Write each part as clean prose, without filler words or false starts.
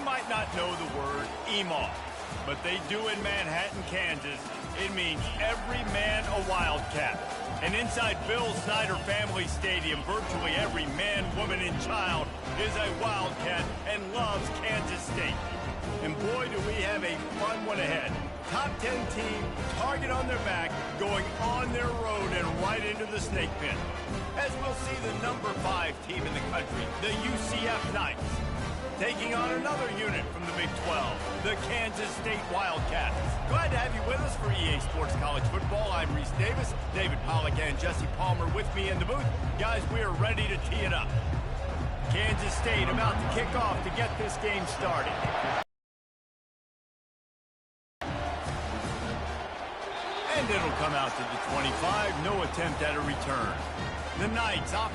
might not know the word EMAW, but they do in Manhattan, Kansas. It means every man a Wildcat. And inside Bill Snyder Family Stadium, virtually every man, woman, and child is a Wildcat and loves Kansas State. And boy, do we have a fun one ahead. Top 10 team, target on their back, going on their road and right into the snake pit. As we'll see the number 5 team in the country, the UCF Knights, taking on another unit from the Big 12, the Kansas State Wildcats. Glad to have you with us for EA Sports College Football. I'm Reese Davis, David Pollack and Jesse Palmer with me in the booth. Guys, we are ready to tee it up. Kansas State about to kick off to get this game started. And it'll come out to the 25, no attempt at a return. The Knights off.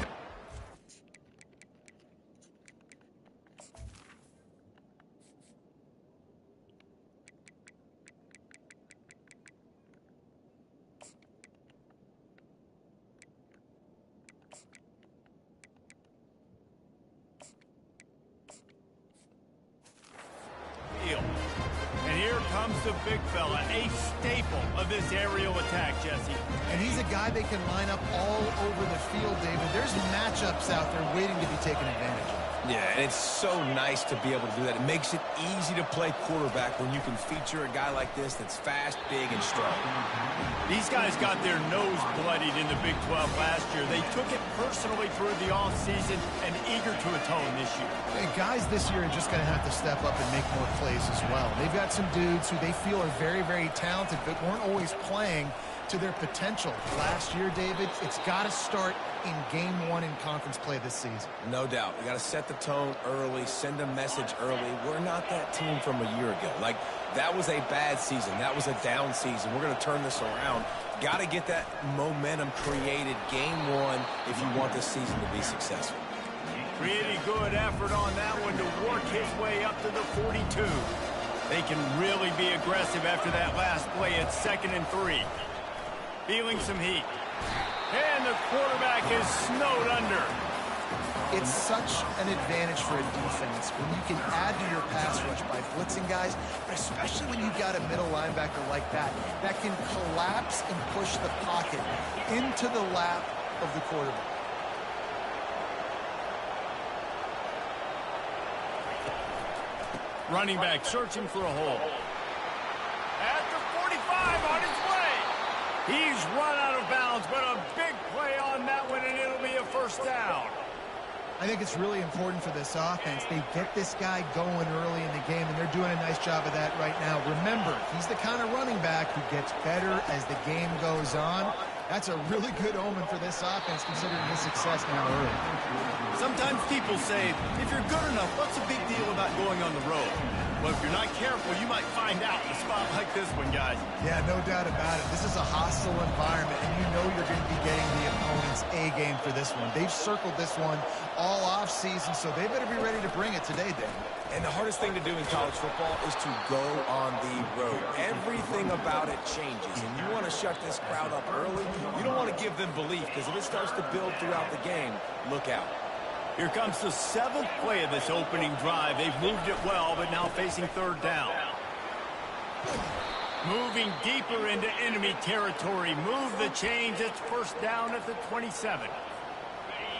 And here comes the big fella, a staple of this aerial attack, Jesse. And he's a guy they can line up all over the field, David. There's matchups out there waiting to be taken advantage of. Yeah, and it's so nice to be able to do that. It makes it easy to play quarterback when you can feature a guy like this that's fast, big, and strong. These guys got their nose bloodied in the Big 12 last year. They took it personally through the offseason and eager to atone this year. And guys this year are just going to have to step up and make more plays as well. They've got some dudes who they feel are very, very talented but weren't always playing to their potential. Last year, David, it's got to start in game 1 in conference play this season. No doubt. You got to set the tone early, send a message early. We're not that team from a year ago. Like, that was a bad season. That was a down season. We're going to turn this around. Got to get that momentum created game 1 if you want this season to be successful. Pretty good effort on that one to work his way up to the 42. They can really be aggressive after that last play at 2nd and 3. Feeling some heat. And the quarterback is snowed under. It's such an advantage for a defense when you can add to your pass rush by blitzing guys, but especially when you've got a middle linebacker like that can collapse and push the pocket into the lap of the quarterback. Running back searching for a hole. At the 45 on his way. He's run out of bounds, but a big play on that one, and it'll be a first down. I think it's really important for this offense. They get this guy going early in the game, and they're doing a nice job of that right now. Remember, he's the kind of running back who gets better as the game goes on. That's a really good omen for this offense, considering his success now early. Sometimes people say, if you're good enough, what's the big deal about going on the road? Well, if you're not careful, you might find out in a spot like this one, guys. Yeah, no doubt about it. This is a hostile environment, and you know you're going to be getting the opponent's A game for this one. They've circled this one all offseason, so they better be ready to bring it today, Dave. And the hardest thing to do in college football is to go on the road. Everything about it changes, and you want to shut this crowd up early. You don't want to give them belief, because if it starts to build throughout the game, look out. Here comes the 7th play of this opening drive. They've moved it well, but now facing 3rd down. Moving deeper into enemy territory. Move the chains. It's first down at the 27.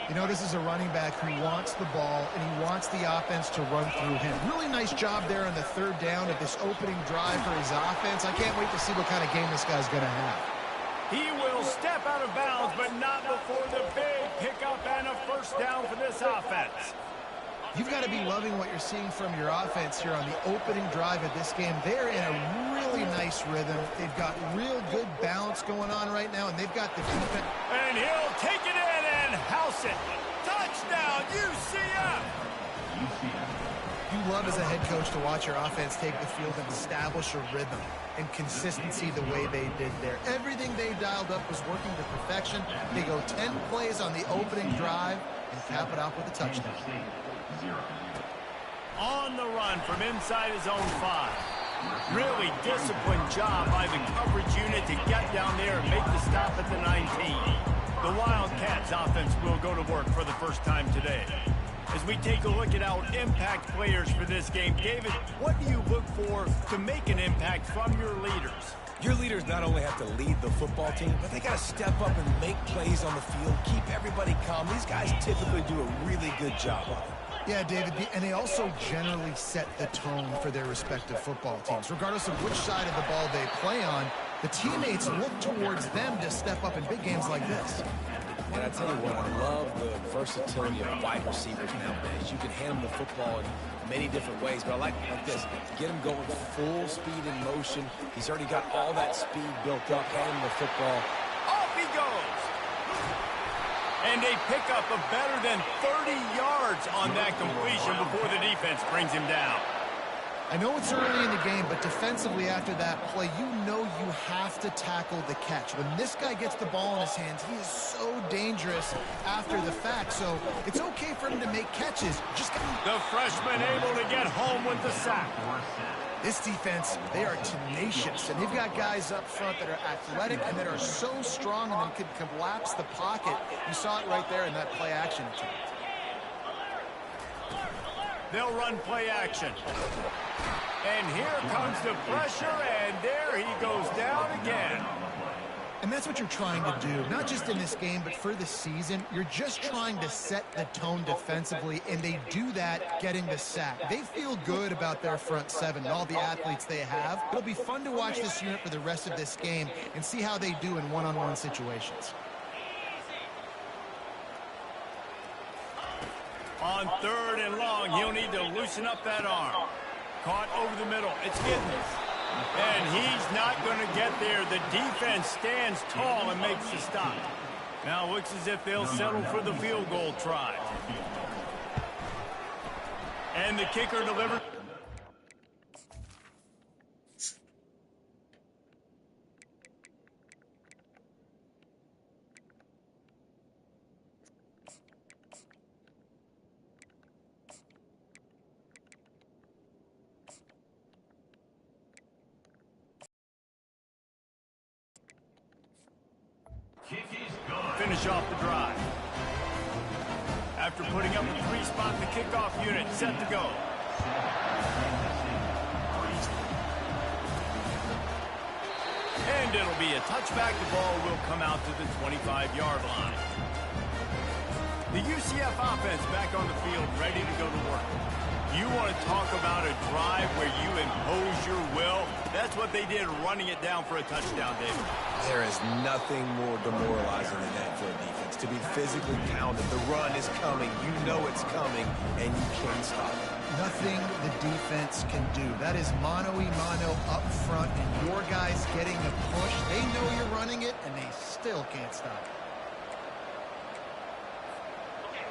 You know, this is a running back who wants the ball, and he wants the offense to run through him. Really nice job there on the 3rd down of this opening drive for his offense. I can't wait to see what kind of game this guy's going to have. He will step out of bounds, but not before the big pickup and a first down for this offense. You've got to be loving what you're seeing from your offense here on the opening drive of this game. They're in a really nice rhythm. They've got real good balance going on right now, and they've got the defense. And he'll take it in and house it. Touchdown, UCF! You love as a head coach to watch your offense take the field and establish a rhythm and consistency the way they did there. Everything they dialed up was working to perfection. They go 10 plays on the opening drive and cap it off with a touchdown. On the run from inside his own 5. Really disciplined job by the coverage unit to get down there and make the stop at the 19. The Wildcats offense will go to work for the first time today. As we take a look at our impact players for this game, David, what do you look for to make an impact from your leaders? Your leaders not only have to lead the football team, but they got to step up and make plays on the field, keep everybody calm. These guys typically do a really good job of it. Yeah, David, and they also generally set the tone for their respective football teams. Regardless of which side of the ball they play on, the teammates look towards them to step up in big games like this. And I tell you what, I love the versatility of wide receivers nowadays. You can hand them the football in many different ways, but I like this. Get him going full speed in motion. He's already got all that speed built up. Hand him the football. Off he goes! And a pickup of better than 30 yards on that completion before the defense brings him down. I know it's early in the game, but defensively after that play, you know you have to tackle the catch. When this guy gets the ball in his hands, he is so dangerous after the fact. So it's okay for him to make catches. Just the freshman able to get home with the sack. This defense, they are tenacious, and they've got guys up front that are athletic and that are so strong and then can collapse the pocket. You saw it right there in that play action attempt. They'll run play action. And here comes the pressure, and there he goes down again. And that's what you're trying to do, not just in this game, but for the season. You're just trying to set the tone defensively, and they do that getting the sack. They feel good about their front seven and all the athletes they have. It'll be fun to watch this unit for the rest of this game and see how they do in one-on-one situations. On 3rd and long, he'll need to loosen up that arm. Caught over the middle. It's Gittens. And he's not going to get there. The defense stands tall and makes the stop. Now it looks as if they'll settle for the field goal try. And the kicker delivered. Finish off the drive. After putting up a 3-spot, the kickoff unit set to go. And it'll be a touchback. The ball will come out to the 25-yard line. The UCF offense back on the field, ready to go to work. You want to talk about a drive where you impose your will? That's what they did, running it down for a touchdown, David. There is nothing more demoralizing than that for a defense. To be physically pounded, the run is coming, you know it's coming, and you can't stop it. Nothing the defense can do. That is mano-a-mano up front, and your guys getting a push. They know you're running it, and they still can't stop it.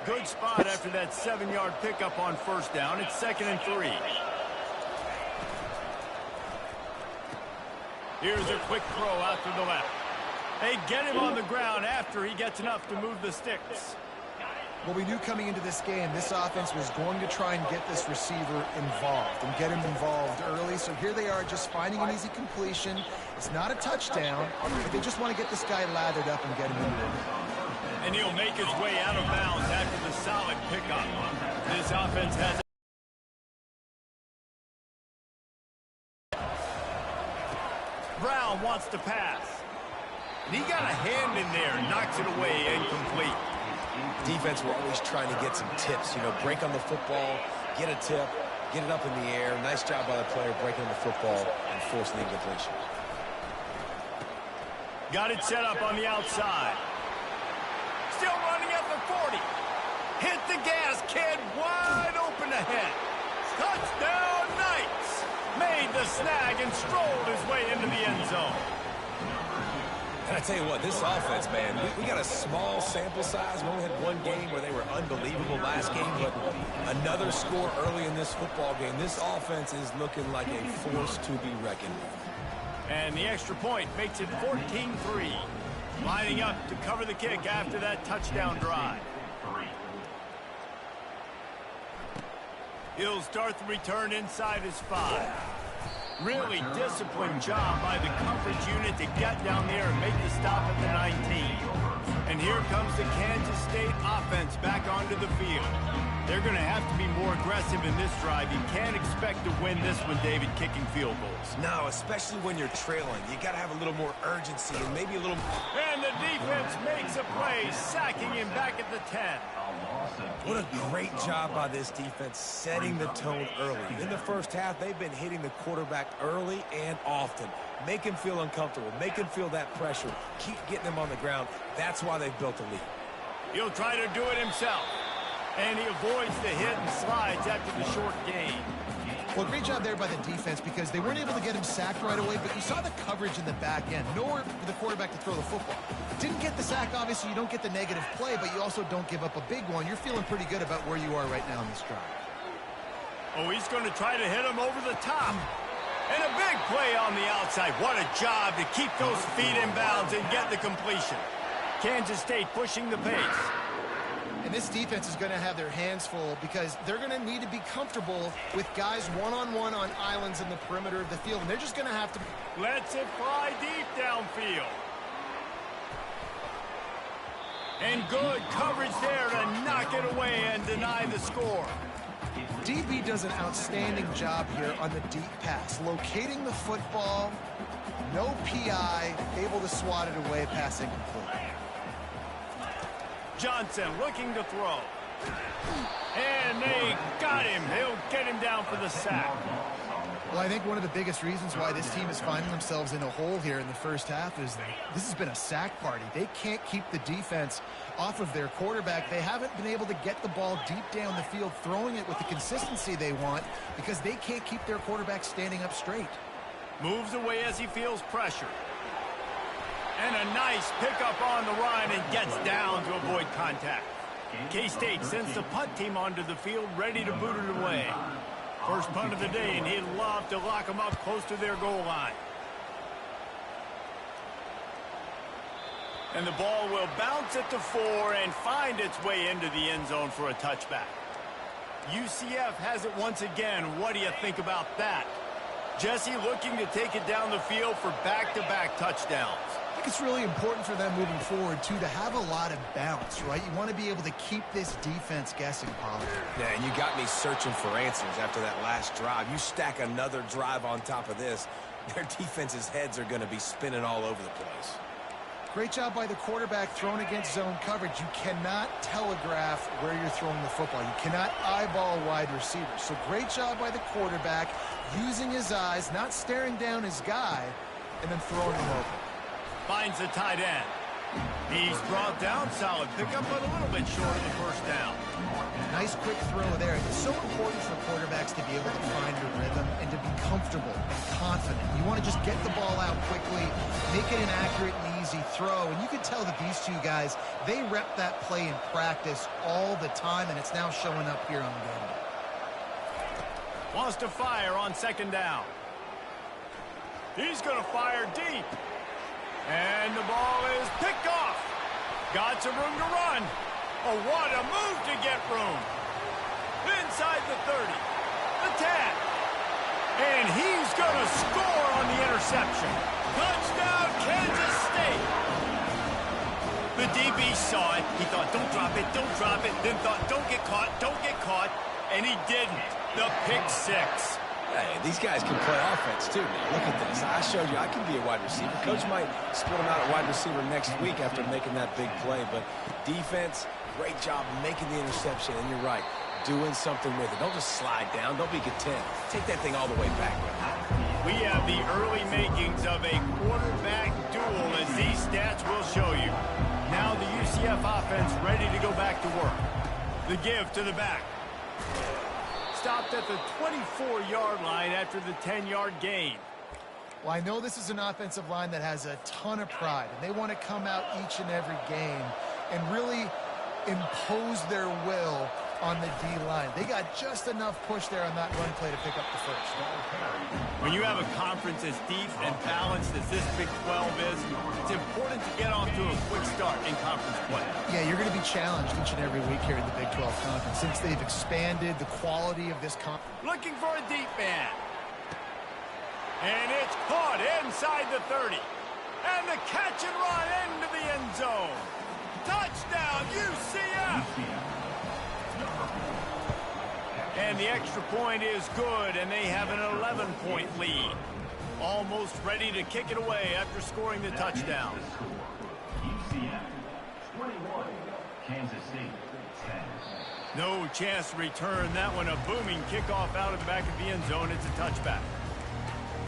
Good spot after that 7-yard pickup on 1st down. It's 2nd and 3. Here's a quick throw out to the left. They get him on the ground after he gets enough to move the sticks. Well, we knew coming into this game, this offense was going to try and get this receiver involved and get him involved early. So here they are just finding an easy completion. It's not a touchdown, but they just want to get this guy lathered up and get him into it. And he'll make his way out of bounds after the solid pickup. This offense has Brown wants to pass. And he got a hand in there, knocks it away, incomplete. Defense were always trying to get some tips, you know, break on the football, get a tip, get it up in the air. Nice job by the player breaking the football and forcing the incompletion. Got it set up on the outside. Still running at the 40. Hit the gas, kid. Wide open ahead. Touchdown, Knights. Made the snag and strolled his way into the end zone. And I tell you what, this offense, man, we got a small sample size. We only had one game where they were unbelievable last game, but another score early in this football game. This offense is looking like a force to be reckoned with. And the extra point makes it 14-3. Lining up to cover the kick after that touchdown drive. He'll start the return inside his 5. Really disciplined job by the coverage unit to get down there and make the stop at the 19. And here comes the Kansas State offense back onto the field. They're going to have to be more aggressive in this drive. You can't expect to win this one, David, kicking field goals. No, especially when you're trailing. You got to have a little more urgency and maybe a little... And the defense makes a play, sacking him back at the 10. What a great job by this defense setting the tone early. In the first half, they've been hitting the quarterback early and often. Make him feel uncomfortable. Make him feel that pressure. Keep getting him on the ground. That's why they've built a lead. He'll try to do it himself. And he avoids the hit and slides after the short gain. Well, great job there by the defense because they weren't able to get him sacked right away, but you saw the coverage in the back end. Nowhere for the quarterback to throw the football. Didn't get the sack, obviously. You don't get the negative play, but you also don't give up a big one. You're feeling pretty good about where you are right now in this drive. Oh, he's going to try to hit him over the top. And a big play on the outside. What a job to keep those feet in bounds and get the completion. Kansas State pushing the pace. And this defense is going to have their hands full because they're going to need to be comfortable with guys one-on-one on islands in the perimeter of the field. And they're just going to have to... Lets it fly deep downfield. And good coverage there to knock it away and deny the score. DB does an outstanding job here on the deep pass. Locating the football, no PI, able to swat it away, passing complete. Johnson looking to throw. And they got him. They'll get him down for the sack. Well, I think one of the biggest reasons why this team is finding themselves in a hole here in the first half is this has been a sack party. They can't keep the defense off of their quarterback. They haven't been able to get the ball deep down the field, throwing it with the consistency they want because they can't keep their quarterback standing up straight. Moves away as he feels pressure. And a nice pickup on the run and gets down to avoid contact. K-State sends the punt team onto the field, ready to boot it away. First punt of the day, and he'd love to lock them up close to their goal line. And the ball will bounce at the 4 and find its way into the end zone for a touchback. UCF has it once again. What do you think about that? Jesse looking to take it down the field for back-to-back touchdowns. I think it's really important for them moving forward, too, to have a lot of bounce, right? You want to be able to keep this defense guessing, Pollard. Yeah, and you got me searching for answers after that last drive. You stack another drive on top of this, their defense's heads are going to be spinning all over the place. Great job by the quarterback thrown against zone coverage. You cannot telegraph where you're throwing the football. You cannot eyeball wide receivers. So great job by the quarterback using his eyes, not staring down his guy, and then throwing him over. Finds the tight end. He's brought down, solid pickup, but a little bit short of the first down. Nice quick throw there. It's so important for quarterbacks to be able to find a rhythm and to be comfortable and confident. You want to just get the ball out quickly, make it an accurate and easy throw. And you can tell that these two guys, they rep that play in practice all the time, and it's now showing up here on game day. Wants to fire on second down. He's going to fire deep. And the ball is picked off. Got some room to run. Oh, what a move to get room. Inside the 30, the 10. And he's going to score on the interception. Touchdown, Kansas State. The DB saw it. He thought, don't drop it, don't drop it. Then thought, don't get caught, don't get caught. And he didn't. The pick six. Hey, these guys can play offense, too. Now, look at this. I showed you I can be a wide receiver. Coach might split him out at wide receiver next week after making that big play. But defense, great job making the interception. And you're right, doing something with it. Don't just slide down. Don't be content. Take that thing all the way back. We have the early makings of a quarterback duel, as these stats will show you. Now the UCF offense ready to go back to work. The give to the back. Stopped at the 24-yard line after the 10-yard gain. Well, I know this is an offensive line that has a ton of pride, and they want to come out each and every game and really impose their will on the D-line. They got just enough push there on that run play to pick up the first. When you have a conference as deep and balanced as this Big 12 is, it's important to get off to a quick start in conference play. Yeah, you're going to be challenged each and every week here in the Big 12 Conference since they've expanded the quality of this conference. Looking for a deep man. And it's caught inside the 30. And the catch and run into the end zone. Touchdown, UCF! the extra point is good, and they have an 11-point lead. Almost ready to kick it away after scoring the touchdown. UCF 21, Kansas State 10. No chance to return that one. A booming kickoff out of the back of the end zone. It's a touchback.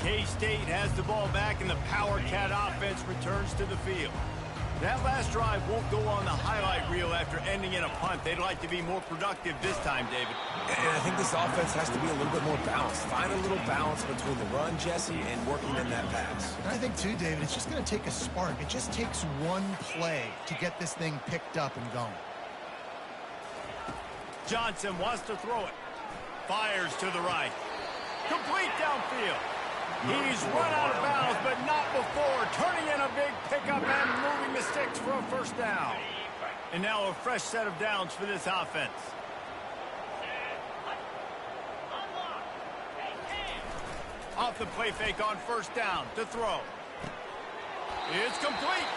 K-State has the ball back, and the Power Cat offense returns to the field. That last drive won't go on the highlight reel after ending in a punt. They'd like to be more productive this time, David. And I think this offense has to be a little bit more balanced. Find a little balance between the run, Jesse, and working in that pass. And I think, too, David, it's just going to take a spark. It just takes one play to get this thing picked up and going. Johnson wants to throw it. Fires to the right. Complete downfield. He's run out of bounds, but not before. Turning in a big pickup and moving the sticks for a first down. And now a fresh set of downs for this offense. Off the play fake on first down to throw. It's complete.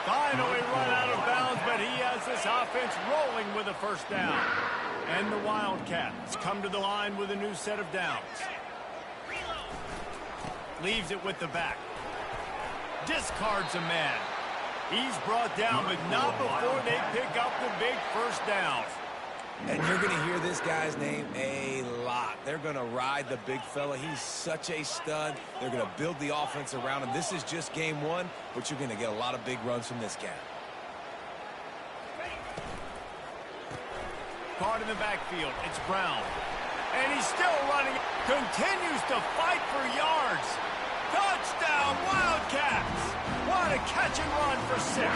Finally run out of bounds, but he has this offense rolling with a first down. And the Wildcats come to the line with a new set of downs. Leaves it with the back. Discards a man. He's brought down, but not before they pick up the big first down. And you're going to hear this guy's name a lot. They're going to ride the big fella. He's such a stud. They're going to build the offense around him. This is just game one, but you're going to get a lot of big runs from this guy. Caught in the backfield. It's Brown. And he's still running. Continues to fight for yards. Touchdown, Wildcats. What a catch and run for 6.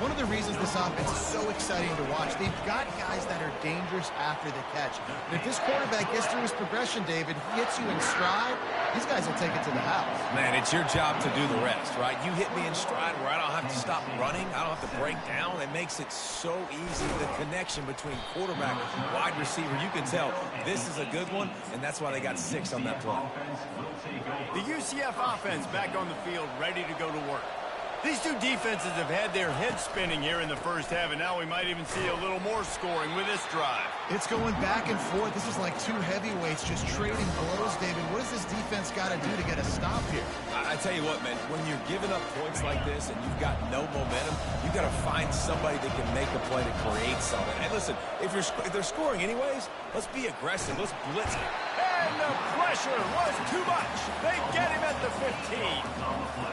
One of the reasons this offense is so exciting to watch, they've got guys that are dangerous after the catch. And if this quarterback gets through his progression, David, he hits you in stride, these guys will take it to the house. Man, it's your job to do the rest, right? You hit me in stride where I don't have to stop running. I don't have to break down. It makes it so easy. The connection between quarterback and wide receiver, you can tell this is a good one, and that's why they got 6 on that play. The UCF offense back on the field, ready to go to work. These two defenses have had their heads spinning here in the first half, and now we might even see a little more scoring with this drive. It's going back and forth. This is like two heavyweights just trading blows, David. What does this defense got to do to get a stop here? I tell you what, man, when you're giving up points like this and you've got no momentum, you got to find somebody that can make a play to create something. And listen, if they're scoring anyways, let's be aggressive. Let's blitz it. And the pressure was too much. They get him at the 15.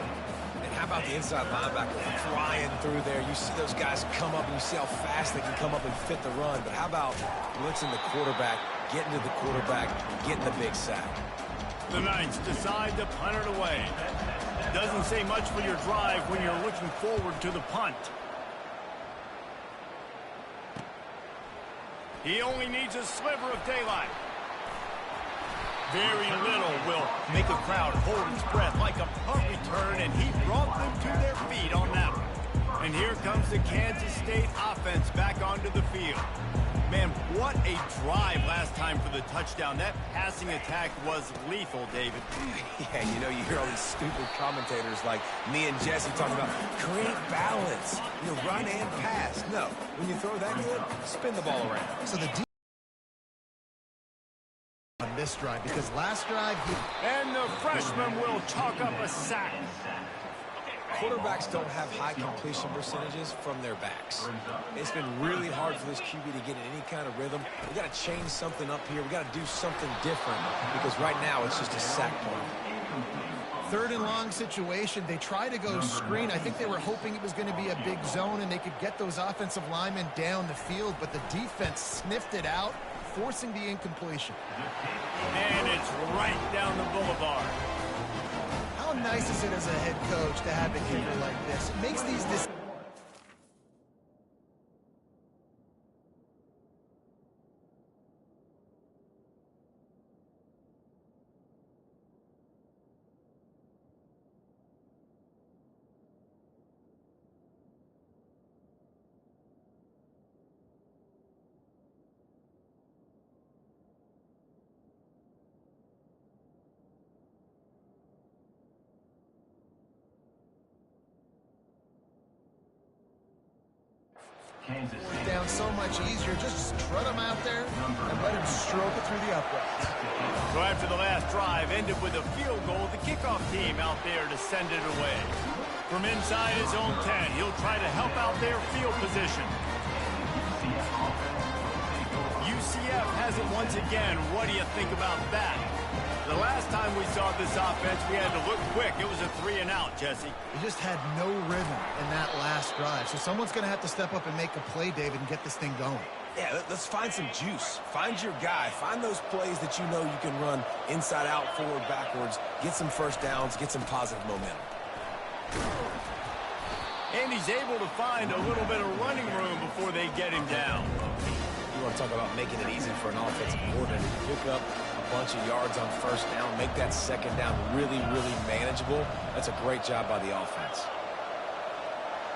How about the inside linebacker flying through there? You see those guys come up, and you see how fast they can come up and fit the run. But how about blitzing the quarterback, getting to the quarterback, getting the big sack? The Knights decide to punt it away. Doesn't say much for your drive when you're looking forward to the punt. He only needs a sliver of daylight. Very little will make a crowd hold its breath like a punt return, and he brought them to their feet on that one. And here comes the Kansas State offense back onto the field. Man, what a drive last time for the touchdown. That passing attack was lethal, David. Yeah, you know, you hear all these stupid commentators like me and Jesse talking about create balance, you know, run and pass. No, when you throw that good, spin the ball around. So the on this drive, because last drive and the freshman will chalk up a sack. Quarterbacks don't have high completion percentages from their backs. It's been really hard for this QB to get in any kind of rhythm. We got to change something up here. We got to do something different because right now it's just a sack point. 3rd and long situation. They try to go screen. I think they were hoping it was going to be a big zone and they could get those offensive linemen down the field, but the defense sniffed it out, forcing the incompletion. And it's right down the boulevard. How nice is it as a head coach to have a kicker like this? It makes these decisions. Kansas State. Down so much easier. Just strut him out there and let him stroke it through the uprights. So after the last drive ended with a field goal, the kickoff team out there to send it away. From inside his own 10, he'll try to help out their field position. UCF has it once again. What do you think about that? The last time we saw this offense, we had to look quick. It was a 3-and-out, Jesse. He just had no rhythm in that last drive. So someone's going to have to step up and make a play, David, and get this thing going. Yeah, let's find some juice. Find your guy. Find those plays that you know you can run inside out, forward, backwards. Get some first downs. Get some positive momentum. And he's able to find a little bit of running room before they get him down. You want to talk about making it easy for an offensive coordinator to pick up a bunch of yards on first down, make that second down really, really manageable. That's a great job by the offense.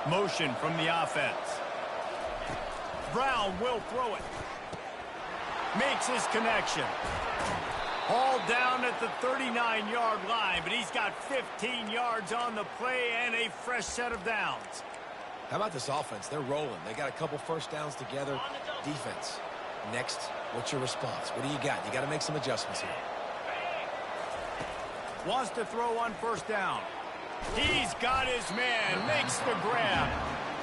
Motion from the offense. Brown will throw it. Makes his connection. Hauled down at the 39-yard line, but he's got 15 yards on the play and a fresh set of downs. How about this offense? They're rolling. They got a couple first downs together. Defense. Next, what's your response? What do you got? You got to make some adjustments here. Wants to throw on first down. He's got his man. Makes the grab.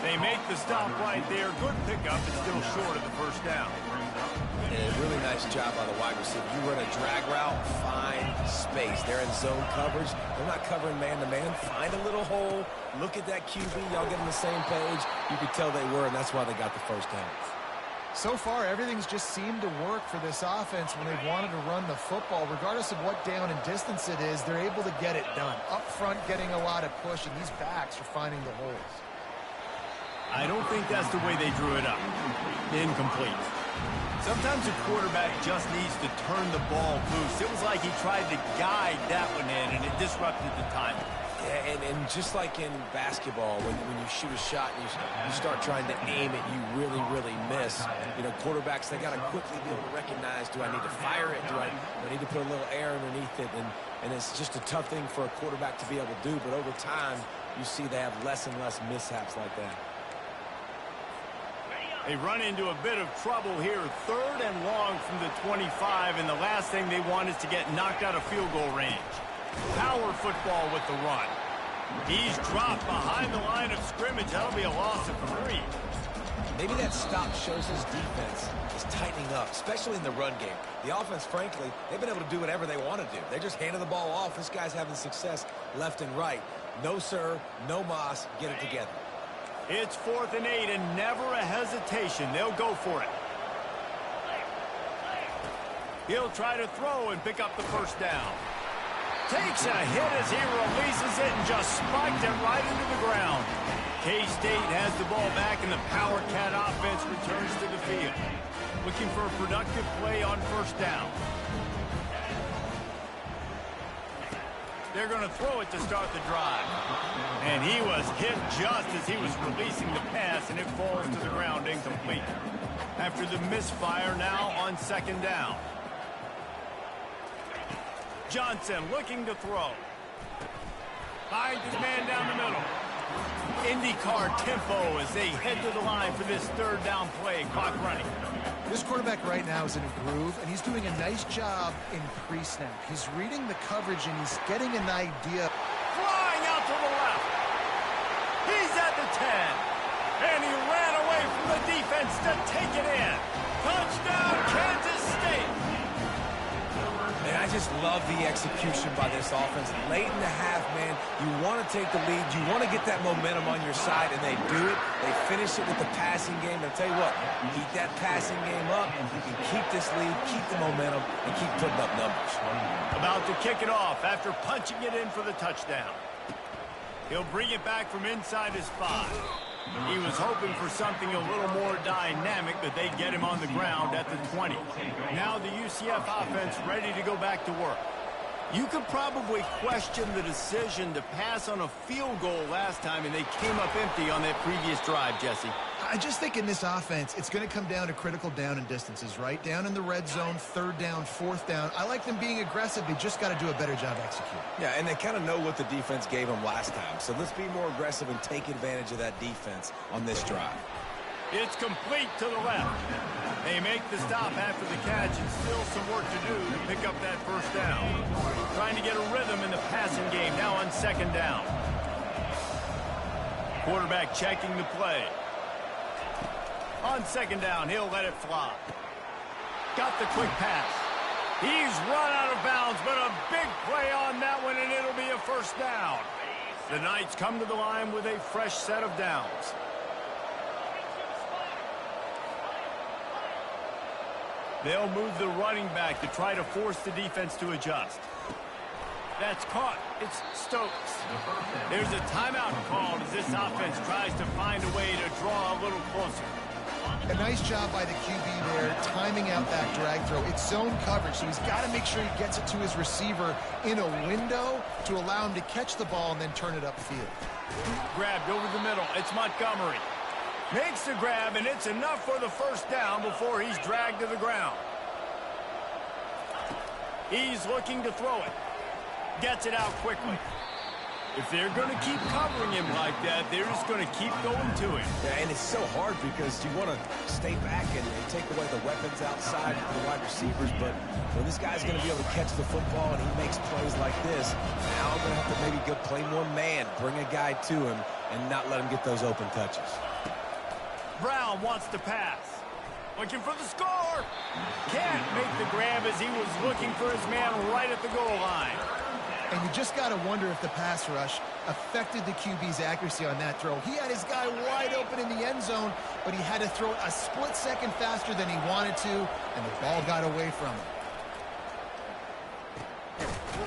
They make the stop right there. Good pickup, but still short of the first down. And a really nice job by the wide receiver. You run a drag route, find space. They're in zone coverage. They're not covering man-to-man. Find a little hole. Look at that QB. Y'all get on the same page. You could tell they were, and that's why they got the first down. So far, everything's just seemed to work for this offense when they've wanted to run the football. Regardless of what down and distance it is, they're able to get it done. Up front, getting a lot of push, and these backs are finding the holes. I don't think that's the way they drew it up. Incomplete. Sometimes a quarterback just needs to turn the ball loose. It was like he tried to guide that one in, and it disrupted the timing. Yeah, and just like in basketball, when you shoot a shot and you start trying to aim it, you really, really miss. You know, quarterbacks, they got to quickly be able to recognize, do I need to fire it? Do I need to put a little air underneath it? And it's just a tough thing for a quarterback to be able to do. But over time, you see they have less and less mishaps like that. They run into a bit of trouble here. 3rd and long from the 25, and the last thing they want is to get knocked out of field goal range. Power football with the run. He's dropped behind the line of scrimmage. That'll be a loss of 3. Maybe that stop shows his defense is tightening up, especially in the run game. The offense, frankly, they've been able to do whatever they want to do. They're just handing the ball off. This guy's having success left and right. No, sir, no mas. Get it together. It's 4th and 8, and never a hesitation. They'll go for it. He'll try to throw and pick up the first down. Takes a hit as he releases it and just spiked it right into the ground. K-State has the ball back, and the Power Cat offense returns to the field. Looking for a productive play on first down. They're going to throw it to start the drive. And he was hit just as he was releasing the pass, and it falls to the ground incomplete. After the misfire, now on 2nd down. Johnson looking to throw. Finds his man down the middle. IndyCar tempo as they head to the line for this 3rd down play. Clock running. This quarterback right now is in a groove, and he's doing a nice job in pre-snap. He's reading the coverage, and he's getting an idea. Flying out to the left. He's at the 10. And he ran away from the defense to take it in. Touchdown, Kansas State. And I just love the execution by this offense. Late in the half, man, you want to take the lead. You want to get that momentum on your side, and they do it. They finish it with the passing game. And I'll tell you what, keep that passing game up. You can keep this lead, keep the momentum, and keep putting up numbers. About to kick it off after punching it in for the touchdown. He'll bring it back from inside his 5. He was hoping for something a little more dynamic, but they get him on the ground at the 20. Now the UCF offense ready to go back to work. You could probably question the decision to pass on a field goal last time, and they came up empty on that previous drive, Jesse. I just think in this offense, it's going to come down to critical down and distances, right? Down in the red zone, 3rd down, 4th down. I like them being aggressive. They just got to do a better job executing. Yeah, and they kind of know what the defense gave them last time. So let's be more aggressive and take advantage of that defense on this drive. It's complete to the left. They make the stop after the catch, and still some work to do to pick up that first down. Trying to get a rhythm in the passing game now on second down. Quarterback checking the play. On second down, he'll let it fly. Got the quick pass. He's run out of bounds, but a big play on that one, and it'll be a first down. The Knights come to the line with a fresh set of downs. They'll move the running back to try to force the defense to adjust. That's caught. It's Stokes. There's a timeout called as this offense tries to find a way to draw a little closer. A nice job by the QB there, timing out that drag throw. It's zone coverage, so he's got to make sure he gets it to his receiver in a window to allow him to catch the ball and then turn it upfield. Grabbed over the middle. It's Montgomery. Makes the grab, and it's enough for the first down before he's dragged to the ground. He's looking to throw it. Gets it out quickly. If they're going to keep covering him like that, they're just going to keep going to him. Yeah, and it's so hard because you want to stay back and take away the weapons outside for the wide receivers, but when this guy's going to be able to catch the football and he makes plays like this, now I'm going to have to maybe go play more man, bring a guy to him, and not let him get those open touches. Brown wants to pass. Looking for the score. Can't make the grab as he was looking for his man right at the goal line. And you just got to wonder if the pass rush affected the QB's accuracy on that throw. He had his guy wide open in the end zone, but he had to throw it a split second faster than he wanted to, and the ball got away from him.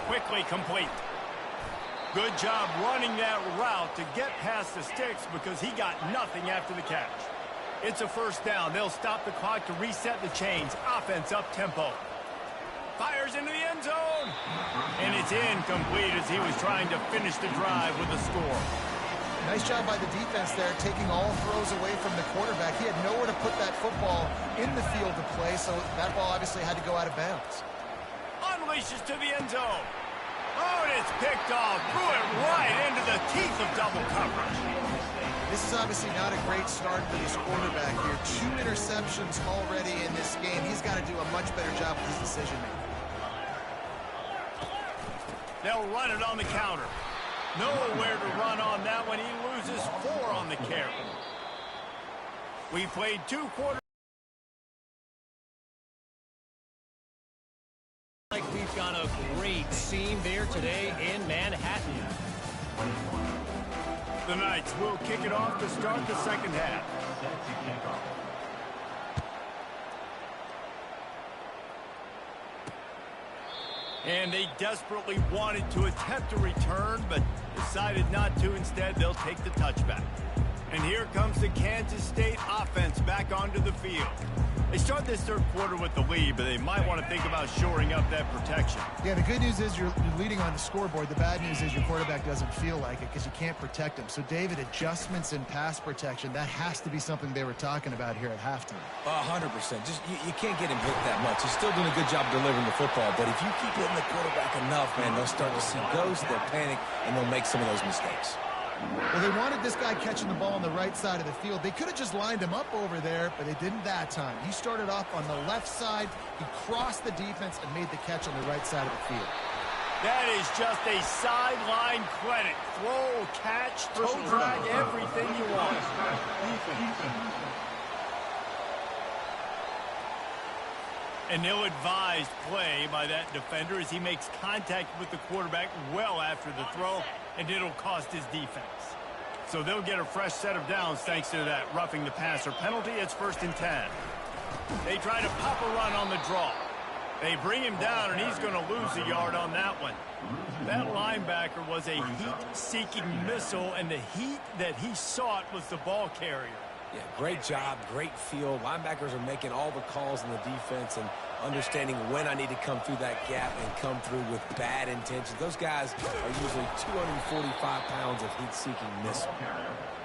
Quickly complete. Good job running that route to get past the sticks because he got nothing after the catch. It's a first down. They'll stop the clock to reset the chains. Offense up tempo. Fires into the end zone. And it's incomplete as he was trying to finish the drive with a score. Nice job by the defense there, taking all throws away from the quarterback. He had nowhere to put that football in the field to play, so that ball obviously had to go out of bounds. Unleashes to the end zone. Oh, and it's picked off. Threw it right into the teeth of double coverage. This is obviously not a great start for this quarterback here. 2 interceptions already in this game. He's got to do a much better job with his decision-making. They'll run it on the counter. Nowhere to run on that one. He loses 4 on the carry. We played 2 quarters. Like we've got a great scene there today in Manhattan. The Knights will kick it off to start the second half. And they desperately wanted to attempt a return, but decided not to. Instead, they'll take the touchback. And here comes the Kansas State offense back onto the field. They start this third quarter with the lead, but they might want to think about shoring up that protection. Yeah, the good news is you're leading on the scoreboard. The bad news is your quarterback doesn't feel like it because you can't protect him. So, David, adjustments in pass protection, that has to be something they were talking about here at halftime. 100%. Just you can't get him hit that much. He's still doing a good job delivering the football, but if you keep hitting the quarterback enough, man, they'll start to see ghosts, they'll panic, and they'll make some of those mistakes. Well, they wanted this guy catching the ball on the right side of the field. They could have just lined him up over there, but they didn't that time. He started off on the left side. He crossed the defense and made the catch on the right side of the field. That is just a sideline credit. Throw, catch, toe drag, everything you want. An ill-advised play by that defender as he makes contact with the quarterback well after the throw, and it'll cost his defense. So they'll get a fresh set of downs thanks to that roughing the passer penalty. It's 1st and 10. They try to pop a run on the draw. They bring him down, and he's going to lose a yard on that one. That linebacker was a heat-seeking missile, and the heat that he sought was the ball carrier. Yeah, great job, great feel. Linebackers are making all the calls in the defense and understanding when I need to come through that gap and come through with bad intentions. Those guys are usually 245 pounds of heat-seeking missile.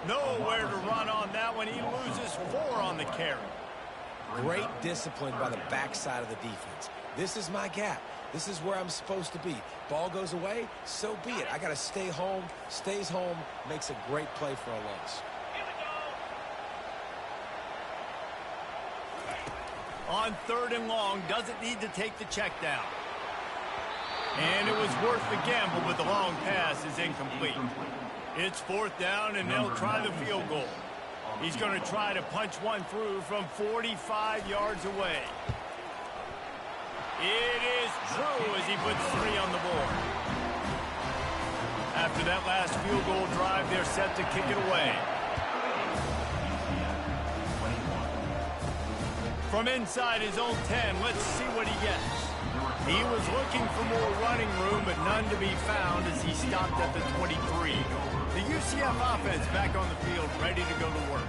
Nowhere to run on that one. He loses 4 on the carry. Great discipline by the backside of the defense. This is my gap. This is where I'm supposed to be. Ball goes away, so be it. I got to stay home. Stays home, makes a great play for a loss. On 3rd and long, doesn't need to take the check down. And it was worth the gamble, but the long pass is incomplete. It's 4th down, and they'll try the field goal. He's going to try to punch one through from 45 yards away. It is true as he puts 3 on the board. After that last field goal drive, they're set to kick it away. From inside his own 10, let's see what he gets. He was looking for more running room, but none to be found as he stopped at the 23. The UCF offense back on the field, ready to go to work.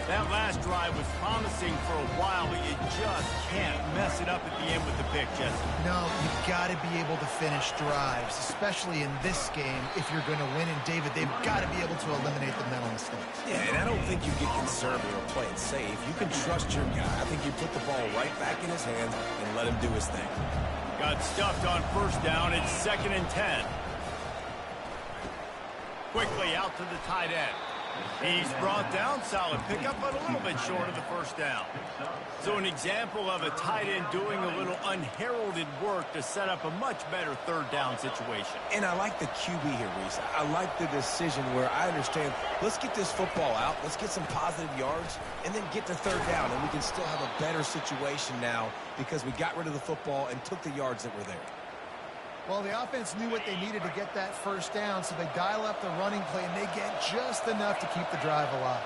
That last drive was promising for a while, but you just can't mess it up at the end with the pick, Jesse. No, you've got to be able to finish drives, especially in this game if you're going to win. And, David, they've got to be able to eliminate the mental mistakes. Yeah, and I don't think you get conservative or play it safe. You can trust your guy. I think you put the ball right back in his hands and let him do his thing. Got stuffed on 1st down. It's 2nd and 10. Quickly out to the tight end. He's brought down, solid pickup, but a little bit short of the 1st down. So an example of a tight end doing a little unheralded work to set up a much better 3rd down situation. And I like the QB here, Reese. I like the decision where I understand, let's get this football out, let's get some positive yards, and then get to 3rd down, and we can still have a better situation now because we got rid of the football and took the yards that were there. Well, the offense knew what they needed to get that 1st down, so they dial up the running play, and they get just enough to keep the drive alive.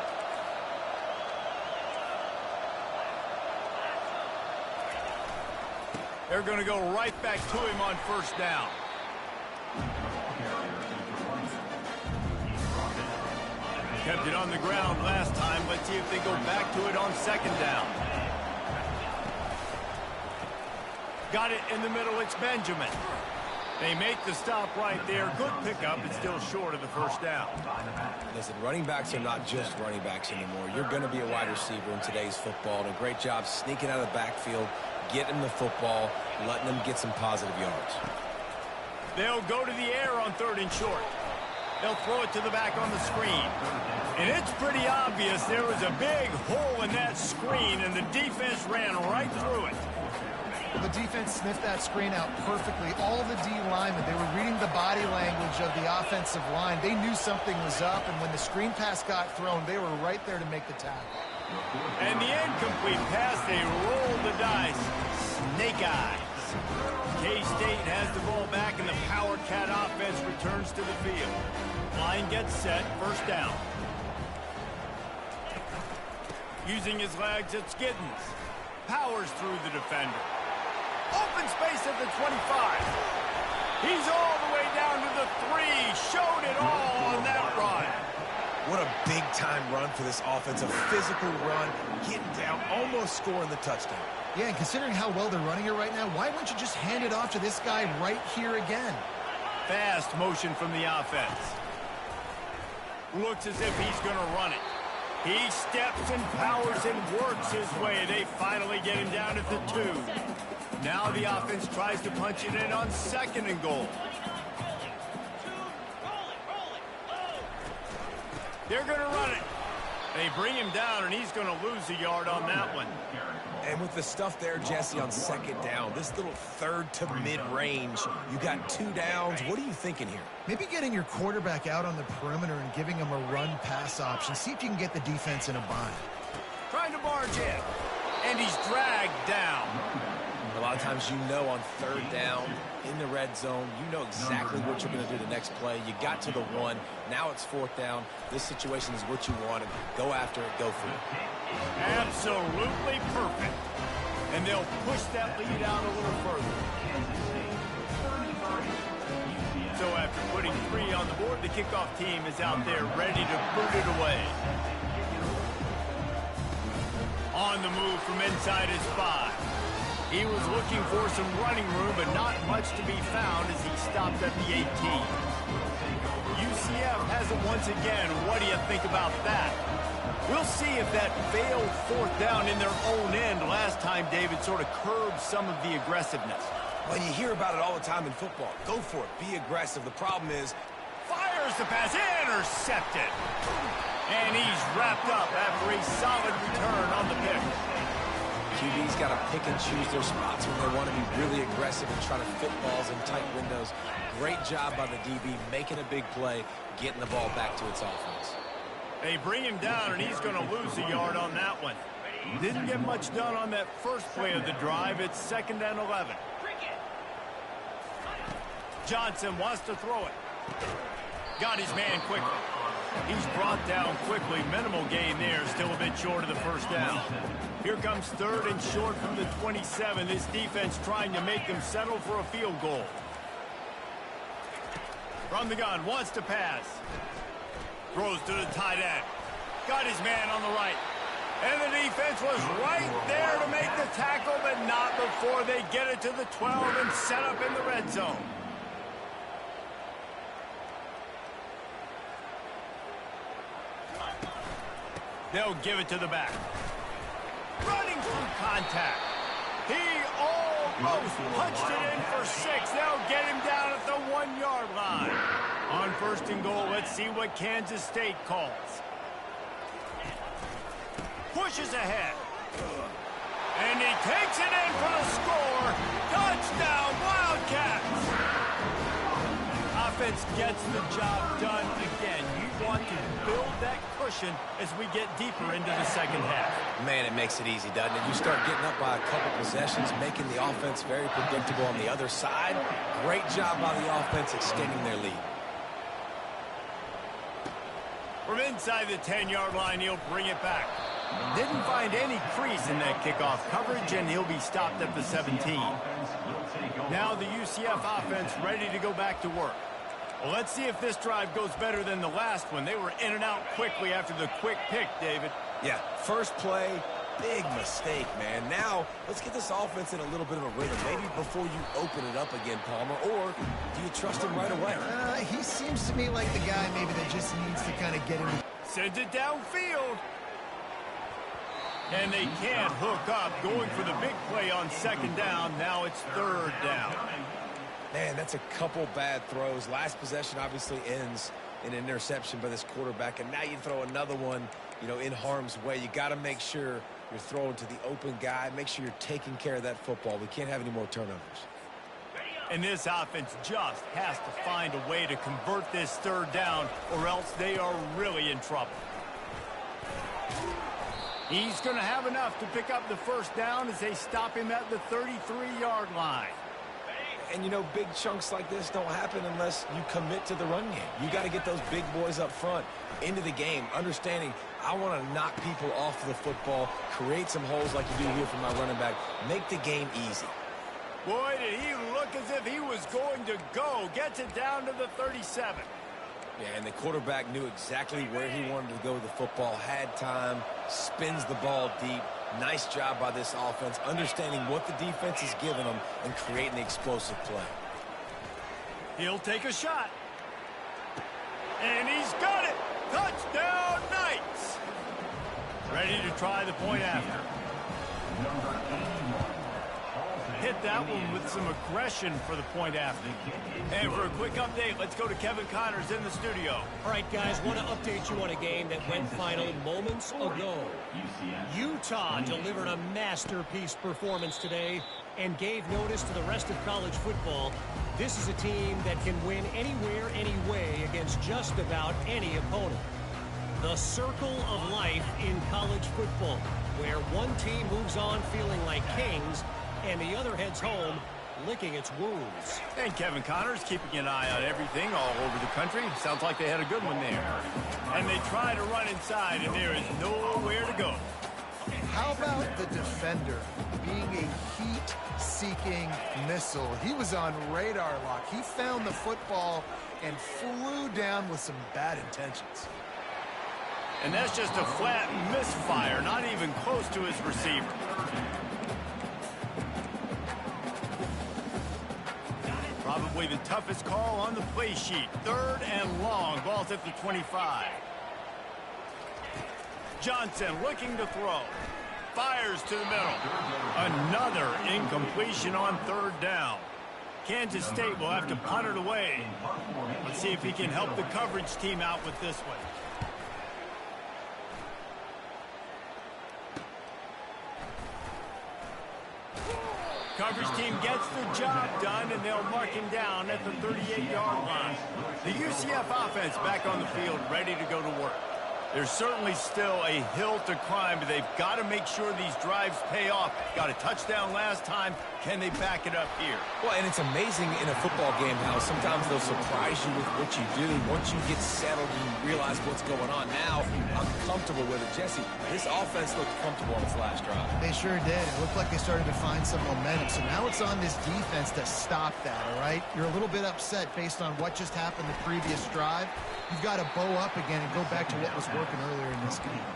They're going to go right back to him on 1st down. Kept it on the ground last time. Let's see if they go back to it on 2nd down. Got it in the middle. It's Benjamin. They make the stop right there. Good pickup. It's still short of the 1st down. Listen, running backs are not just running backs anymore. You're going to be a wide receiver in today's football. And a great job sneaking out of the backfield, getting the football, letting them get some positive yards. They'll go to the air on 3rd and short. They'll throw it to the back on the screen. And it's pretty obvious there was a big hole in that screen, and the defense ran right through it. The defense sniffed that screen out perfectly. All the D linemen, they were reading the body language of the offensive line. They knew something was up, and when the screen pass got thrown, they were right there to make the tackle. And the incomplete pass, they rolled the dice. Snake eyes. K-State has the ball back, and the Power Cat offense returns to the field. Line gets set, 1st down. Using his legs, it's Giddens. Powers through the defender. Open space at the 25. He's all the way down to the 3. Showed it all on that run. What a big-time run for this offense. A physical run, getting down, almost scoring the touchdown. Yeah, and considering how well they're running it right now, why wouldn't you just hand it off to this guy right here again? Fast motion from the offense. Looks as if he's going to run it. He steps and powers and works his way. They finally get him down at the 2. Now the offense tries to punch it in on 2nd and goal. They're going to run it. They bring him down, and he's going to lose a yard on that one. And with the stuff there, Jesse, on 2nd down, this little 3rd to mid-range, you got 2 downs. What are you thinking here? Maybe getting your quarterback out on the perimeter and giving him a run-pass option. See if you can get the defense in a bind. Trying to barge in, and he's dragged down. A lot of times you know on 3rd down, in the red zone, you know exactly what you're going to do the next play. You got to the 1. Now it's 4th down. This situation is what you wanted. Go after it. Go for it. Absolutely perfect. And they'll push that lead out a little further. So after putting 3 on the board, the kickoff team is out there ready to put it away. On the move from inside his 5. He was looking for some running room, but not much to be found as he stopped at the 18. UCF has it once again. What do you think about that? We'll see if that failed 4th down in their own end last time, David, sort of curbed some of the aggressiveness. When you hear about it all the time in football, go for it. Be aggressive. The problem is, fires the pass, intercepted. And he's wrapped up after a solid return on the pick. QB's got to pick and choose their spots when they want to be really aggressive and try to fit balls in tight windows. Great job by the DB making a big play, getting the ball back to its offense. They bring him down, and he's going to lose a yard on that one. Didn't get much done on that first play of the drive. It's 2nd and 11. Johnson wants to throw it. Got his man quickly. He's brought down quickly. Minimal gain there. Still a bit short of the first down. Here comes 3rd and short from the 27. This defense trying to make them settle for a field goal. From the gun. Wants to pass. Throws to the tight end. Got his man on the right. And the defense was right there to make the tackle, but not before they get it to the 12 and set up in the red zone. They'll give it to the back. Running through contact. He almost punched it in for 6. They'll get him down at the 1-yard line. On 1st and goal, let's see what Kansas State calls. Pushes ahead. And he takes it in for the score. Touchdown, Wildcats. Offense gets the job done again. You want to build that cushion as we get deeper into the second half. Man, it makes it easy, doesn't it? You start getting up by a couple possessions, making the offense very predictable on the other side. Great job by the offense extending their lead. From inside the 10-yard line, he'll bring it back. Didn't find any crease in that kickoff coverage, and he'll be stopped at the 17. Now the UCF offense ready to go back to work. Well, let's see if this drive goes better than the last one. They were in and out quickly after the quick pick, David. Yeah, first play, big mistake, man. Now, let's get this offense in a little bit of a rhythm. Maybe before you open it up again, Palmer, or do you trust him right away? He seems to me like the guy maybe that just needs to kind of get into... Sends it downfield. And they can't hook up. Going for the big play on 2nd down. Now it's 3rd down. Man, that's a couple bad throws. Last possession obviously ends in an interception by this quarterback, and now you throw another one, you know, in harm's way. You got to make sure you're throwing to the open guy. Make sure you're taking care of that football. We can't have any more turnovers. And this offense just has to find a way to convert this 3rd down, or else they are really in trouble. He's going to have enough to pick up the 1st down as they stop him at the 33-yard line. And, you know, big chunks like this don't happen unless you commit to the run game. You got to get those big boys up front into the game, understanding I want to knock people off the football, create some holes like you do here for my running back, make the game easy. Boy, did he look as if he was going to go. Gets it down to the 37. Yeah, and the quarterback knew exactly where he wanted to go with the football, had time, spins the ball deep. Nice job by this offense, understanding what the defense is giving them and creating the explosive play. He'll take a shot. And he's got it. Touchdown, Knights. Ready to try the point after. Hit that one with some aggression for the point after. And for a quick update, let's go to Kevin Connors in the studio. All right, guys, want to update you on a game that went final moments ago. Utah delivered a masterpiece performance today and gave notice to the rest of college football. This is a team that can win anywhere, anyway against just about any opponent. The circle of life in college football, where one team moves on feeling like kings and the other heads home licking its wounds. And Kevin Connors keeping an eye on everything all over the country. Sounds like they had a good one there. And they try to run inside, and there is nowhere to go. How about the defender being a heat-seeking missile? He was on radar lock. He found the football and flew down with some bad intentions. And that's just a flat misfire, not even close to his receiver. Probably the toughest call on the play sheet. 3rd and long. Ball's at the 25. Johnson looking to throw. Fires to the middle. Another incompletion on 3rd down. Kansas State will have to punt it away. Let's see if he can help the coverage team out with this one. Coverage team gets the job done, and they'll mark him down at the 38-yard line. The UCF offense back on the field, ready to go to work. There's certainly still a hill to climb, but they've got to make sure these drives pay off. Got a touchdown last time. Can they back it up here? Well, and it's amazing in a football game how sometimes they'll surprise you with what you do. Once you get settled and you realize what's going on now, I'm comfortable with it. Jesse, this offense looked comfortable on its last drive. They sure did. It looked like they started to find some momentum. So now it's on this defense to stop that, all right? You're a little bit upset based on what just happened the previous drive. You've got to bow up again and go back to what was working earlier in this game.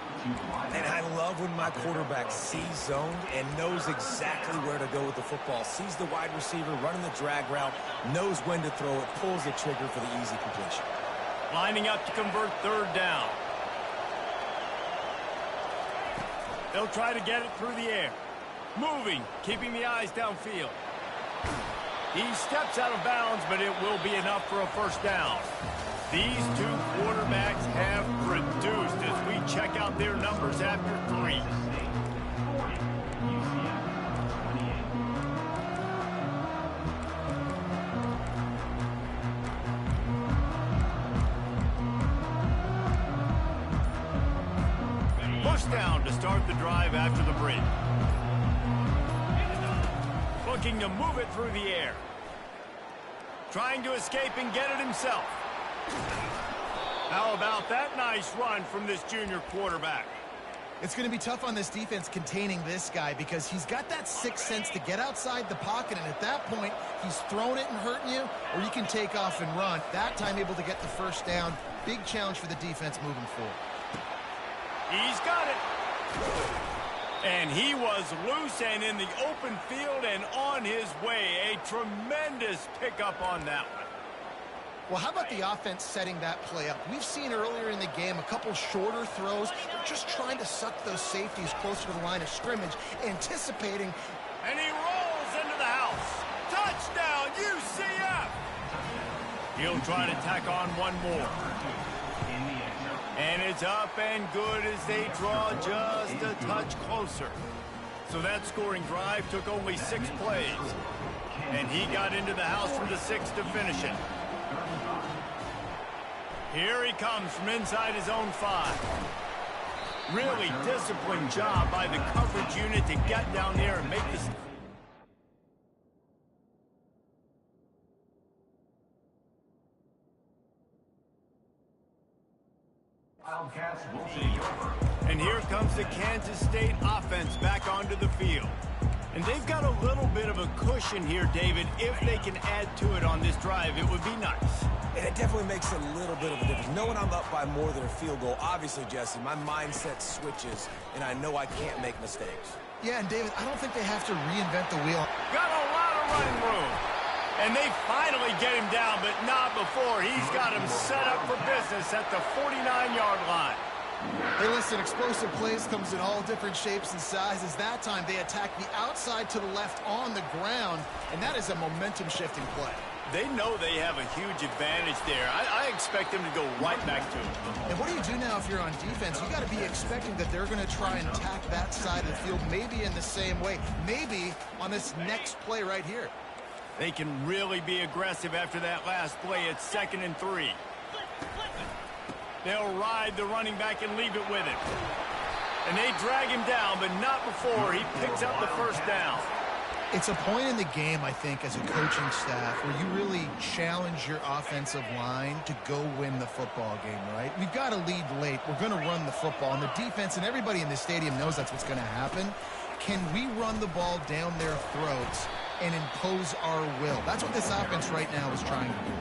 And I love when my quarterback sees zone and knows exactly where to go with the football. Sees the wide receiver running the drag route, knows when to throw it, pulls the trigger for the easy completion. Lining up to convert third down. They'll try to get it through the air. Moving, keeping the eyes downfield. He steps out of bounds, but it will be enough for a first down. These two quarterbacks have produced as we check out their numbers after 3. Push down to start the drive after the bridge. Looking to move it through the air. Trying to escape and get it himself. How about that nice run from this junior quarterback? It's going to be tough on this defense containing this guy because he's got that sixth sense to get outside the pocket, and at that point, he's throwing it and hurting you, or you can take off and run. That time able to get the first down. Big challenge for the defense moving forward. He's got it. And he was loose and in the open field and on his way. A tremendous pickup on that one. Well, how about the offense setting that play up? We've seen earlier in the game a couple shorter throws. They're just trying to suck those safeties closer to the line of scrimmage, anticipating. And he rolls into the house. Touchdown, UCF! He'll try to tack on one more. And it's up and good as they draw just a touch closer. So that scoring drive took only 6 plays. And he got into the house from the 6 to finish it. Here he comes from inside his own 5. Really disciplined job by the coverage unit to get down there and make this. And here comes the Kansas State offense back onto the field. And they've got a little bit of a cushion here, David. If they can add to it on this drive, it would be nice. And it definitely makes a little bit of a difference. Knowing I'm up by more than a field goal, obviously, Jesse, my mindset switches, and I know I can't make mistakes. Yeah, and David, I don't think they have to reinvent the wheel. Got a lot of running room. And they finally get him down, but not before. He's got him set up for business at the 49-yard line. Hey, listen, explosive plays comes in all different shapes and sizes. That time, they attack the outside to the left on the ground, and that is a momentum-shifting play. They know they have a huge advantage there. I expect them to go right back to it. And what do you do now if you're on defense? You got to be expecting that they're going to try and attack that side of the field, maybe in the same way, maybe on this next play right here. They can really be aggressive after that last play. It's 2nd and 3. They'll ride the running back and leave it with him. And they drag him down, but not before he picks up the first down. It's a point in the game, I think, as a coaching staff, where you really challenge your offensive line to go win the football game, right? We've got to lead late. We're going to run the football. And the defense and everybody in the stadium knows that's what's going to happen. Can we run the ball down their throats and impose our will? That's what this offense right now is trying to do.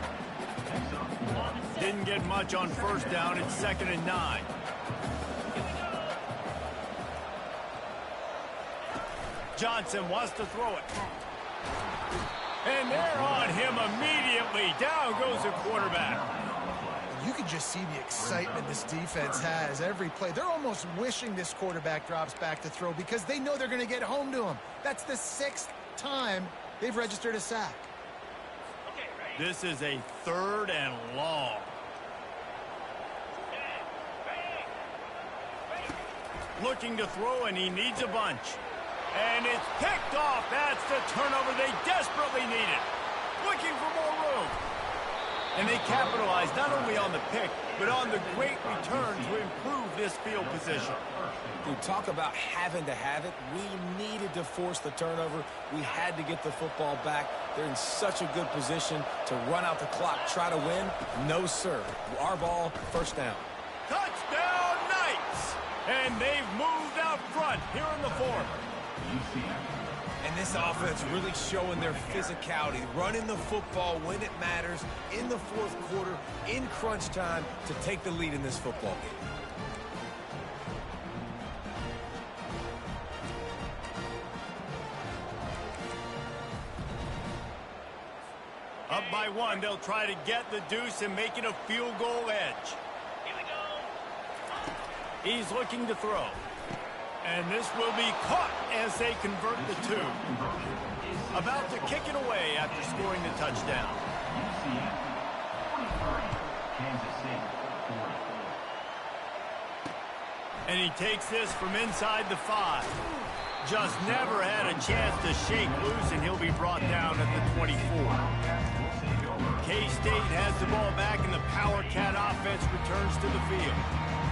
Didn't get much on first down. It's 2nd and 9. Johnson wants to throw it. And they're on him immediately. Down goes the quarterback. You can just see the excitement this defense has every play. They're almost wishing this quarterback drops back to throw because they know they're going to get home to him. That's the 6th time they've registered a sack. This is a 3rd and long. Looking to throw, and he needs a bunch. And it's picked off. That's the turnover they desperately needed. Looking for more room. And they capitalized not only on the pick, but on the great return to improve this field position. Dude, talk about having to have it. We needed to force the turnover. We had to get the football back. They're in such a good position to run out the clock, try to win. No, sir. Our ball, first down. Touchdown, Knights! And they've moved out front here in the fourth. And this offense really showing their physicality, running the football when it matters, in the fourth quarter, in crunch time, to take the lead in this football game. Up by one, they'll try to get the deuce and make it a field goal edge. Here we go. He's looking to throw. And this will be caught as they convert the two. About to kick it away after scoring the touchdown. And he takes this from inside the 5. Just never had a chance to shake loose, and he'll be brought down at the 24. K-State has the ball back, and the Power Cat offense returns to the field.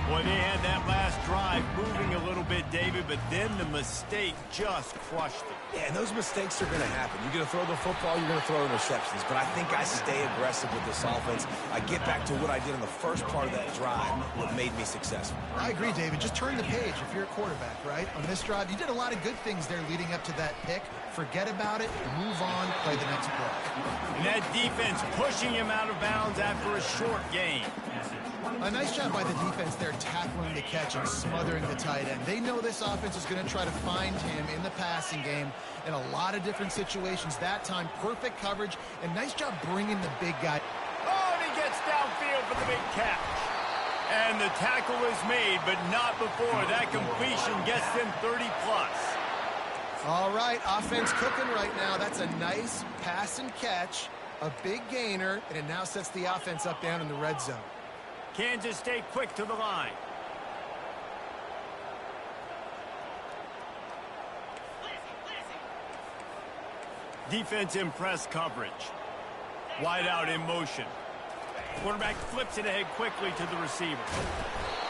Boy, they had that last drive moving a little bit, David, but then the mistake just crushed it. Yeah, and those mistakes are going to happen. You're going to throw the football, you're going to throw interceptions. But I think I stay aggressive with this offense. I get back to what I did in the first part of that drive, what made me successful. I agree, David. Just turn the page if you're a quarterback, right? On this drive, you did a lot of good things there leading up to that pick. Forget about it, move on, play the next play. And that defense pushing him out of bounds after a short gain. A nice job by the defense there tackling the catch and smothering the tight end. They know this offense is going to try to find him in the passing game in a lot of different situations. That time, perfect coverage, and nice job bringing the big guy. Oh, and he gets downfield for the big catch. And the tackle is made, but not before. That completion gets them 30-plus. All right, offense cooking right now. That's a nice pass and catch, a big gainer, and it now sets the offense up down in the red zone. Kansas State quick to the line. Defense in press coverage. Wide out in motion. Quarterback flips it ahead quickly to the receiver.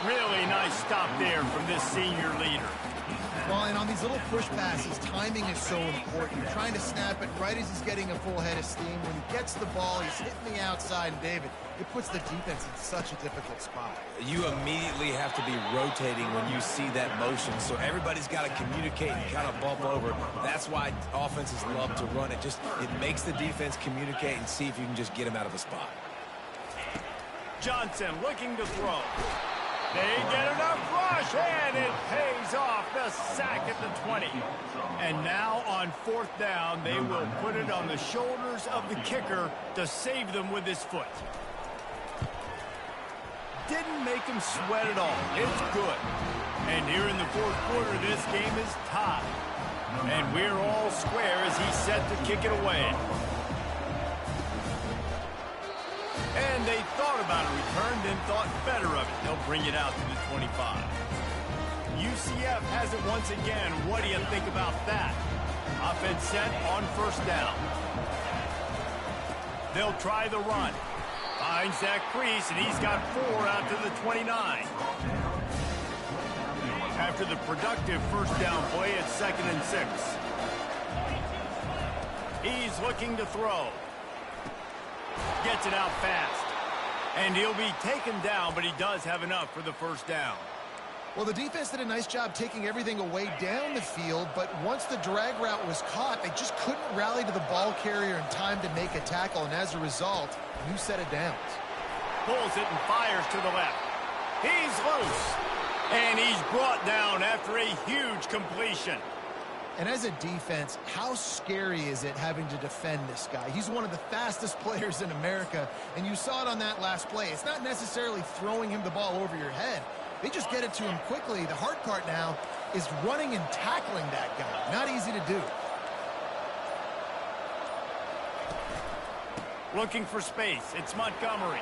Really nice stop there from this senior leader. Well, and on these little push passes, timing is so important. You're trying to snap it right as he's getting a full head of steam. When he gets the ball, he's hitting the outside, and David, it puts the defense in such a difficult spot. You immediately have to be rotating when you see that motion, so everybody's got to communicate and kind of bump over. That's why offenses love to run it. It makes the defense communicate and see if you can just get him out of a spot. Johnson looking to throw. They get enough rush, and it pays off. The sack at the 20. And now on fourth down, they will put it on the shoulders of the kicker to save them with his foot. Didn't make him sweat at all. It's good. And here in the fourth quarter, this game is tied. And we're all square as he's set to kick it away. And they thought about a return, then thought better of it. They'll bring it out to the 25. UCF has it once again. What do you think about that? Offense set on first down. They'll try the run. Finds that crease, and he's got 4 out to the 29. After the productive first down play, it's 2nd and 6. He's looking to throw. Gets it out fast. And he'll be taken down, but he does have enough for the first down. Well, the defense did a nice job taking everything away down the field, but once the drag route was caught, they just couldn't rally to the ball carrier in time to make a tackle, and as a result, new set of downs. Pulls it and fires to the left. He's loose. And he's brought down after a huge completion. And as a defense, how scary is it having to defend this guy? He's one of the fastest players in America, and you saw it on that last play. It's not necessarily throwing him the ball over your head. They just get it to him quickly. The hard part now is running and tackling that guy. Not easy to do. Looking for space. It's Montgomery.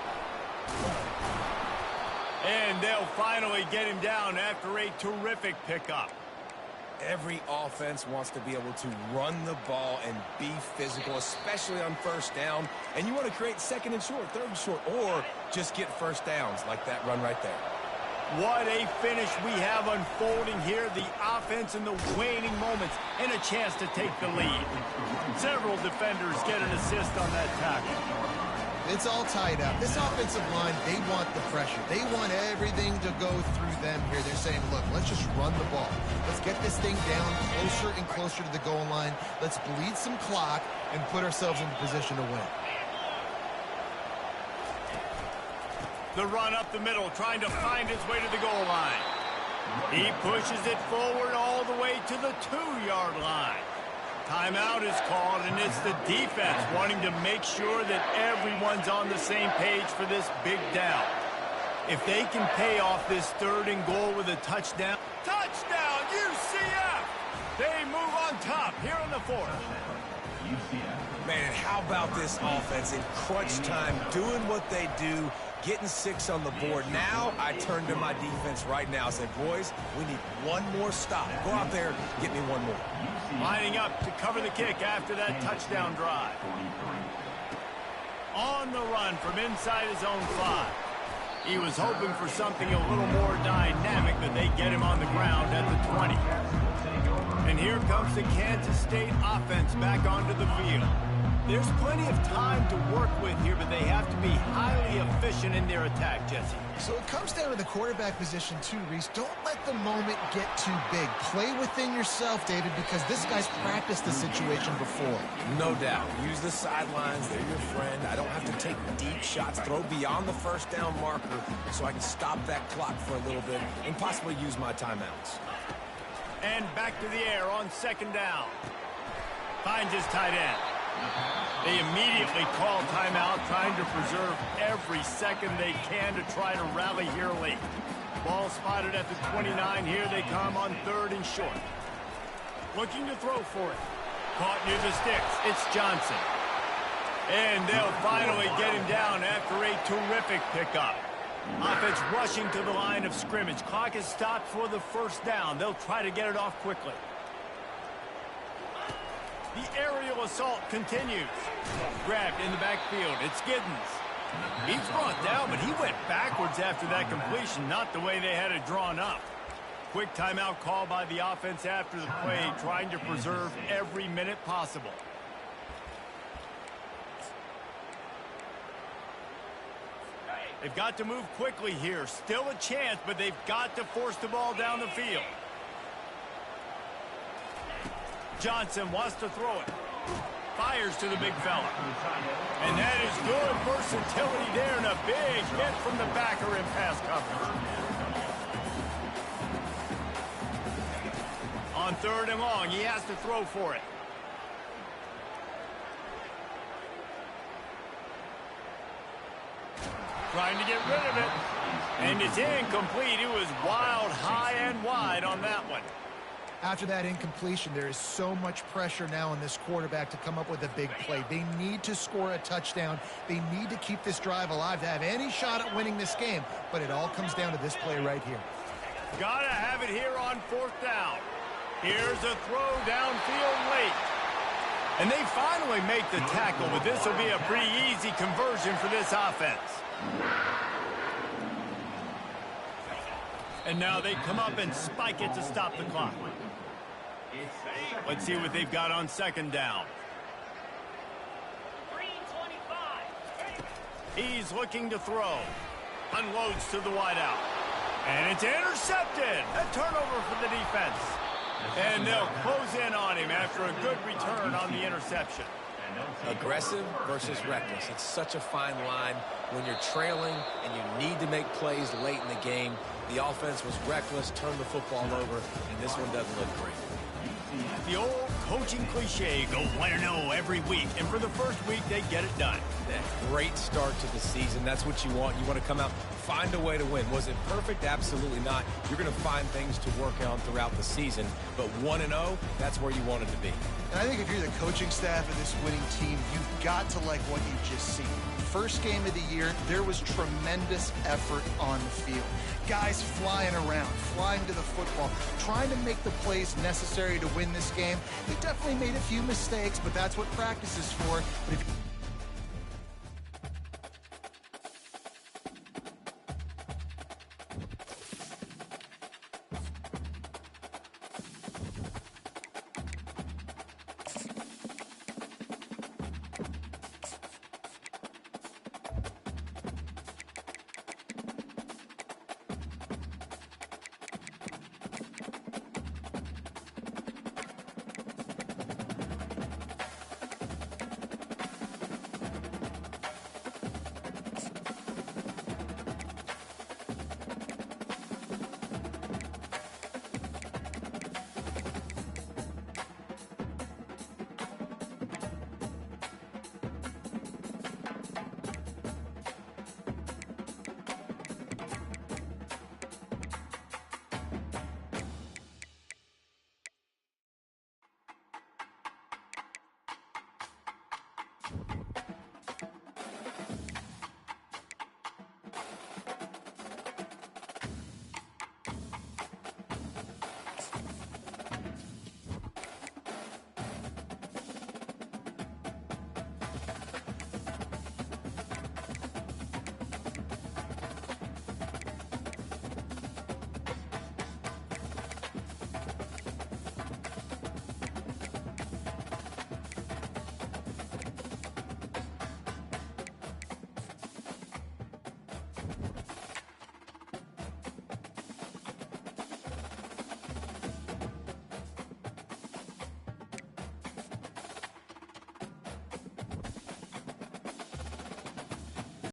And they'll finally get him down after a terrific pickup. Every offense wants to be able to run the ball and be physical, especially on first down. And you want to create second and short, third and short, or just get first downs like that run right there. What a finish we have unfolding here. The offense in the waning moments and a chance to take the lead. Several defenders get an assist on that tackle. It's all tied up. This offensive line, they want the pressure. They want everything to go through them here. They're saying, look, let's just run the ball. Let's get this thing down closer and closer to the goal line. Let's bleed some clock and put ourselves in position to win. The run up the middle, trying to find its way to the goal line. He pushes it forward all the way to the 2-yard line. Timeout is called, and it's the defense wanting to make sure that everyone's on the same page for this big down. If they can pay off this 3rd and goal with a touchdown. Touchdown, UCF! They move on top here in the 4th. Man, how about this offense in crunch time, doing what they do, getting 6 on the board. Now I turn to my defense right now and say, boys, we need one more stop. Go out there, get me one more. Lining up to cover the kick after that touchdown drive. On the run from inside his own 5. He was hoping for something a little more dynamic, but they get him on the ground at the 20. And here comes the Kansas State offense back onto the field. There's plenty of time to work with here, but they have to be highly efficient in their attack, Jesse. So it comes down to the quarterback position too, Reese. Don't let the moment get too big. Play within yourself, David, because this guy's practiced the situation before. No doubt. Use the sidelines. They're your friend. I don't have to take deep shots. Throw beyond the first down marker so I can stop that clock for a little bit and possibly use my timeouts. And back to the air on 2nd down. Finds his tight end. They immediately call timeout, trying to preserve every second they can to try to rally here late. Ball spotted at the 29. Here they come on 3rd and short. Looking to throw for it. Caught near the sticks. It's Johnson. And they'll finally get him down after a terrific pickup. Offense rushing to the line of scrimmage. Clock is stopped for the 1st down. They'll try to get it off quickly. The aerial assault continues. Grabbed in the backfield. It's Giddens. He's brought down, but he went backwards after that completion, not the way they had it drawn up. Quick timeout call by the offense after the play, trying to preserve every minute possible. They've got to move quickly here. Still a chance, but they've got to force the ball down the field. Johnson wants to throw it. Fires to the big fella. And that is good versatility there, and a big hit from the backer in pass coverage. On 3rd and long, he has to throw for it. Trying to get rid of it. And it's incomplete. It was wild, high and wide on that one. After that incompletion, there is so much pressure now on this quarterback to come up with a big play. They need to score a touchdown. They need to keep this drive alive to have any shot at winning this game. But it all comes down to this play right here. Gotta have it here on 4th down. Here's a throw downfield late. And they finally make the tackle, but this will be a pretty easy conversion for this offense. And now they come up and spike it to stop the clock. Let's see what they've got on 2nd down. He's looking to throw. Unloads to the wideout. And it's intercepted. A turnover for the defense. And they'll close in on him after a good return on the interception. Aggressive versus reckless. It's such a fine line when you're trailing and you need to make plays late in the game. The offense was reckless, turned the football over, and this one doesn't look great. The old coaching cliche, go 1-0 every week. And for the first week, they get it done. That great start to the season. That's what you want. You want to come out find a way to win. Was it perfect? Absolutely not. You're going to find things to work on throughout the season, but 1-0, that's where you wanted to be. And I think if you're the coaching staff of this winning team, you've got to like what you've just seen. First game of the year, there was tremendous effort on the field. Guys flying around, flying to the football, trying to make the plays necessary to win this game. He definitely made a few mistakes, but that's what practice is for. But if